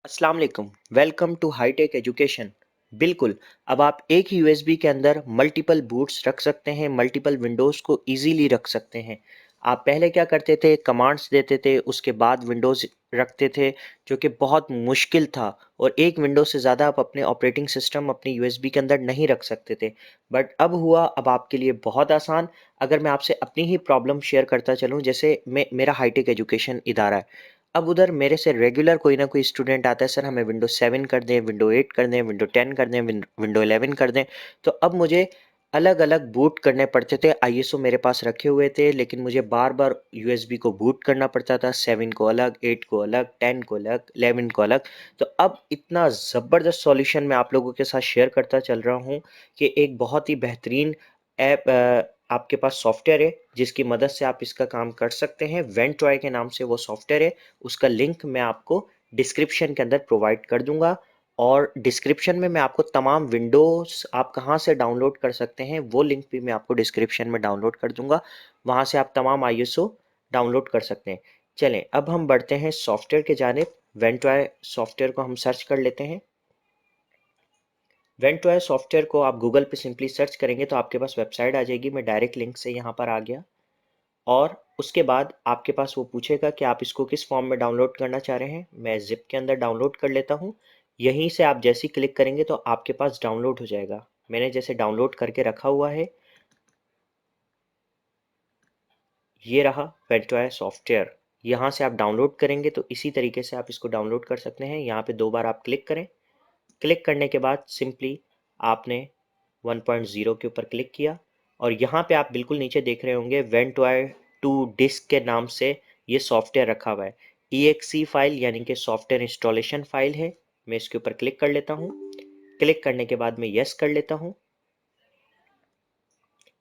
अस्सलाम वालेकुम। Welcome to Hitech Education. बिल्कुल, अब आप एक ही यूएसबी के अंदर मल्टीपल बूट्स रख सकते हैं, मल्टीपल विंडोज़ को इजीली रख सकते हैं। आप पहले क्या करते थे, कमांड्स देते थे, उसके बाद विंडोज़ रखते थे, जो कि बहुत मुश्किल था और एक विंडो से ज़्यादा आप अपने ऑपरेटिंग सिस्टम अपने यूएसबी के अंदर नहीं रख सकते थे। बट अब हुआ, अब आपके लिए बहुत आसान। अगर मैं आपसे अपनी ही प्रॉब्लम शेयर करता चलूँ, जैसे मेरा हाईटेक एजुकेशन इदारा है। अब उधर मेरे से रेगुलर कोई ना कोई स्टूडेंट आता है, सर हमें विंडो 7 कर दें, विंडो 8 कर दें, विंडो 10 कर दें, विंडो 11 कर दें। तो अब मुझे अलग अलग बूट करने पड़ते थे। आईएसओ मेरे पास रखे हुए थे, लेकिन मुझे बार बार यूएसबी को बूट करना पड़ता था। 7 को अलग, 8 को अलग, 10 को अलग, 11 को अलग। तो अब इतना ज़बरदस्त सॉल्यूशन मैं आप लोगों के साथ शेयर करता चल रहा हूँ कि एक बहुत ही बेहतरीन ऐप आपके पास सॉफ्टवेयर है, जिसकी मदद से आप इसका काम कर सकते हैं। वेंटॉय के नाम से वो सॉफ्टवेयर है। उसका लिंक मैं आपको डिस्क्रिप्शन के अंदर प्रोवाइड कर दूंगा, और डिस्क्रिप्शन में मैं आपको तमाम विंडोज़ आप कहाँ से डाउनलोड कर सकते हैं वो लिंक भी मैं आपको डिस्क्रिप्शन में डाउनलोड कर दूंगा। वहाँ से आप तमाम आईएसओ डाउनलोड कर सकते हैं। चलें, अब हम बढ़ते हैं सॉफ्टवेयर के जानिब। वेंटॉय सॉफ्टवेयर को हम सर्च कर लेते हैं। वेंटॉय सॉफ्टवेयर को आप गूगल पे सिंपली सर्च करेंगे तो आपके पास वेबसाइट आ जाएगी। मैं डायरेक्ट लिंक से यहाँ पर आ गया, और उसके बाद आपके पास वो पूछेगा कि आप इसको किस फॉर्म में डाउनलोड करना चाह रहे हैं। मैं ज़िप के अंदर डाउनलोड कर लेता हूँ। यहीं से आप जैसे ही क्लिक करेंगे तो आपके पास डाउनलोड हो जाएगा। मैंने जैसे डाउनलोड करके रखा हुआ है, ये रहा वेंटॉय सॉफ्टवेयर। यहाँ से आप डाउनलोड करेंगे तो इसी तरीके से आप इसको डाउनलोड कर सकते हैं। यहाँ पे 2 बार आप क्लिक करें। क्लिक करने के बाद सिंपली आपने 1.0 के ऊपर क्लिक किया, और यहाँ पे आप बिल्कुल नीचे देख रहे होंगे वेंटॉय टू डिस्क के नाम से ये सॉफ्टवेयर रखा हुआ है। EXE फाइल यानी कि सॉफ्टवेयर इंस्टॉलेशन फाइल है। मैं इसके ऊपर क्लिक कर लेता हूँ। क्लिक करने के बाद मैं यस कर लेता हूँ।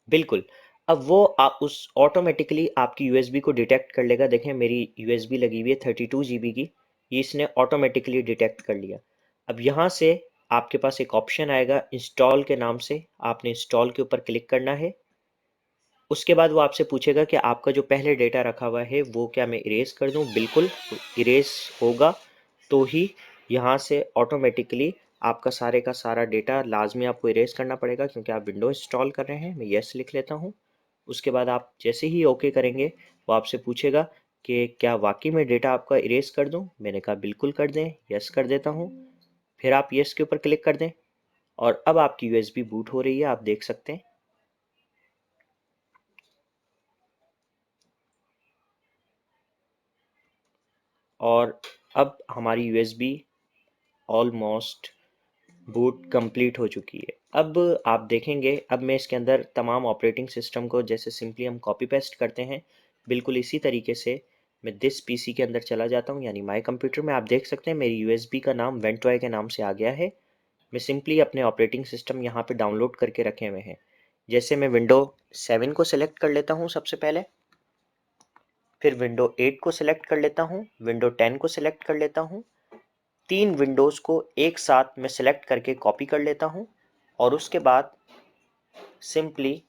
बिल्कुल, अब वो आप उस ऑटोमेटिकली आपकी यूएसबी को डिटेक्ट कर लेगा। देखें, मेरी यूएसबी लगी हुई है 32 जीबी की, ये इसने ऑटोमेटिकली डिटेक्ट कर लिया। अब यहाँ से आपके पास एक ऑप्शन आएगा इंस्टॉल के नाम से, आपने इंस्टॉल के ऊपर क्लिक करना है। उसके बाद वो आपसे पूछेगा कि आपका जो पहले डेटा रखा हुआ है वो क्या मैं इरेज कर दूं। बिल्कुल, इरेज होगा तो ही यहाँ से ऑटोमेटिकली आपका सारे का सारा डेटा लाजमी आपको इरेज करना पड़ेगा, क्योंकि आप विंडो इंस्टॉल कर रहे हैं। मैं यस लिख लेता हूँ। उसके बाद आप जैसे ही ओके करेंगे, वो आपसे पूछेगा कि क्या वाकई में डेटा आपका इरेज कर दूं। मैंने कहा बिल्कुल कर दें, यस कर देता हूँ। फिर आप यस के ऊपर क्लिक कर दें, और अब आपकी यूएसबी बूट हो रही है, आप देख सकते हैं। और अब हमारी यूएसबी ऑलमोस्ट बूट कंप्लीट हो चुकी है। अब आप देखेंगे, अब मैं इसके अंदर तमाम ऑपरेटिंग सिस्टम को जैसे सिंपली हम कॉपी पेस्ट करते हैं, बिल्कुल इसी तरीके से मैं दिस पीसी के अंदर चला जाता हूँ, यानी माई कंप्यूटर में। आप देख सकते हैं मेरी यूएसबी का नाम वेंटॉय के नाम से आ गया है। मैं सिंपली अपने ऑपरेटिंग सिस्टम यहाँ पे डाउनलोड करके रखे हुए हैं। जैसे मैं विंडो 7 को सिलेक्ट कर लेता हूँ सबसे पहले, फिर विंडो 8 को सिलेक्ट कर लेता हूँ, विंडो 10 को सिलेक्ट कर लेता हूँ। 3 विंडोज़ को एक साथ मैं सिलेक्ट करके कॉपी कर लेता हूँ, और उसके बाद सिंपली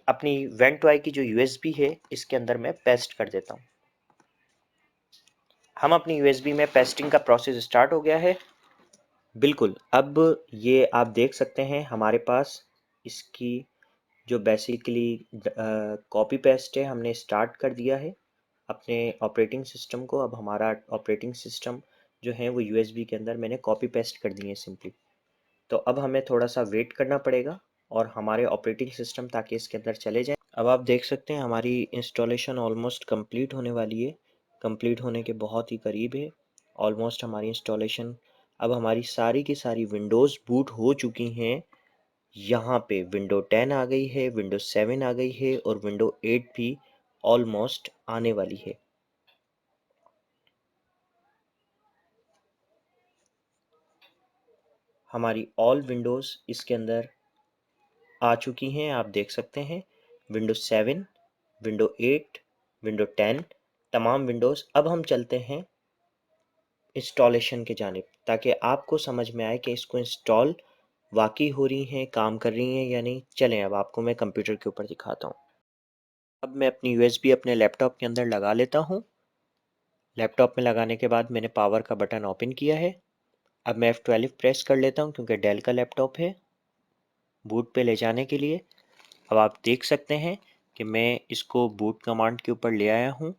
अपनी वेंटॉय की जो यूएसबी है इसके अंदर मैं पेस्ट कर देता हूँ। हम अपनी यूएसबी में पेस्टिंग का प्रोसेस स्टार्ट हो गया है। बिल्कुल, अब ये आप देख सकते हैं हमारे पास इसकी जो बेसिकली कॉपी पेस्ट है हमने स्टार्ट कर दिया है अपने ऑपरेटिंग सिस्टम को। अब हमारा ऑपरेटिंग सिस्टम जो है वो यूएसबी के अंदर मैंने कॉपी पेस्ट कर दिए है सिंपली। तो अब हमें थोड़ा सा वेट करना पड़ेगा और हमारे ऑपरेटिंग सिस्टम ताकि इसके अंदर चले जाएं। अब आप देख सकते हैं हमारी इंस्टॉलेशन ऑलमोस्ट कंप्लीट होने वाली है, कंप्लीट होने के बहुत ही करीब है। ऑलमोस्ट हमारी इंस्टॉलेशन, अब हमारी सारी की सारी विंडोज़ बूट हो चुकी हैं। यहाँ पे विंडो 10 आ गई है, विंडो 7 आ गई है, और विंडो 8 भी ऑलमोस्ट आने वाली है। हमारी ऑल विंडोज़ इसके अंदर आ चुकी हैं, आप देख सकते हैं। विंडो 7, विंडो 8, विंडो 10, तमाम विंडोज़। अब हम चलते हैं इंस्टॉलेशन के जानिब, ताकि आपको समझ में आए कि इसको इंस्टॉल वाकई हो रही हैं, काम कर रही हैं या नहीं। चलें, अब आपको मैं कंप्यूटर के ऊपर दिखाता हूँ। अब मैं अपनी यूएसबी अपने लैपटॉप के अंदर लगा लेता हूँ। लैपटॉप में लगाने के बाद मैंने पावर का बटन ओपन किया है। अब मैं F12 प्रेस कर लेता हूँ क्योंकि डेल का लैपटॉप है। बूट पे ले जाने के लिए अब आप देख सकते हैं कि मैं इसको बूट कमांड के ऊपर ले आया हूँ।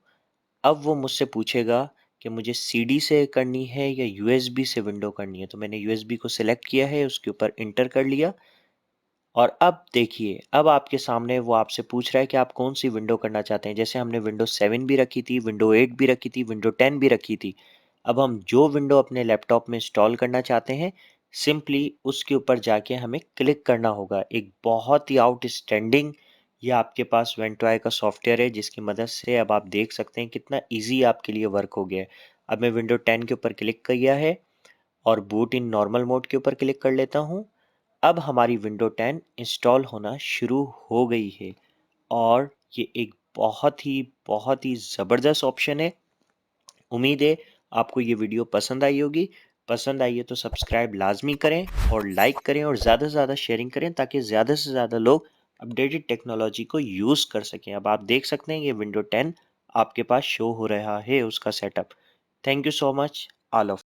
अब वो मुझसे पूछेगा कि मुझे CD से करनी है या USB से विंडो करनी है, तो मैंने USB को सिलेक्ट किया है, उसके ऊपर इंटर कर लिया। और अब देखिए, अब आपके सामने वो आपसे पूछ रहा है कि आप कौन सी विंडो करना चाहते हैं। जैसे हमने विंडो 7 भी रखी थी, विंडो 8 भी रखी थी, विंडो 10 भी रखी थी। अब हम जो विंडो अपने लैपटॉप में इंस्टॉल करना चाहते हैं, सिंपली उसके ऊपर जाके हमें क्लिक करना होगा। एक बहुत ही आउटस्टैंडिंग ये आपके पास वेंटॉय का सॉफ्टवेयर है, जिसकी मदद से अब आप देख सकते हैं कितना ईजी आपके लिए वर्क हो गया है। अब मैं विंडो 10 के ऊपर क्लिक किया है और बूट इन नॉर्मल मोड के ऊपर क्लिक कर लेता हूँ। अब हमारी विंडो 10 इंस्टॉल होना शुरू हो गई है और ये एक बहुत ही ज़बरदस्त ऑप्शन है। उम्मीद है आपको ये वीडियो पसंद आई होगी। पसंद आई है तो सब्सक्राइब लाजमी करें और लाइक करें और ज़्यादा से ज़्यादा शेयरिंग करें ताकि ज़्यादा से ज़्यादा लोग अपडेटेड टेक्नोलॉजी को यूज़ कर सकें। अब आप देख सकते हैं ये विंडो 10 आपके पास शो हो रहा है उसका setup. Thank you so much all of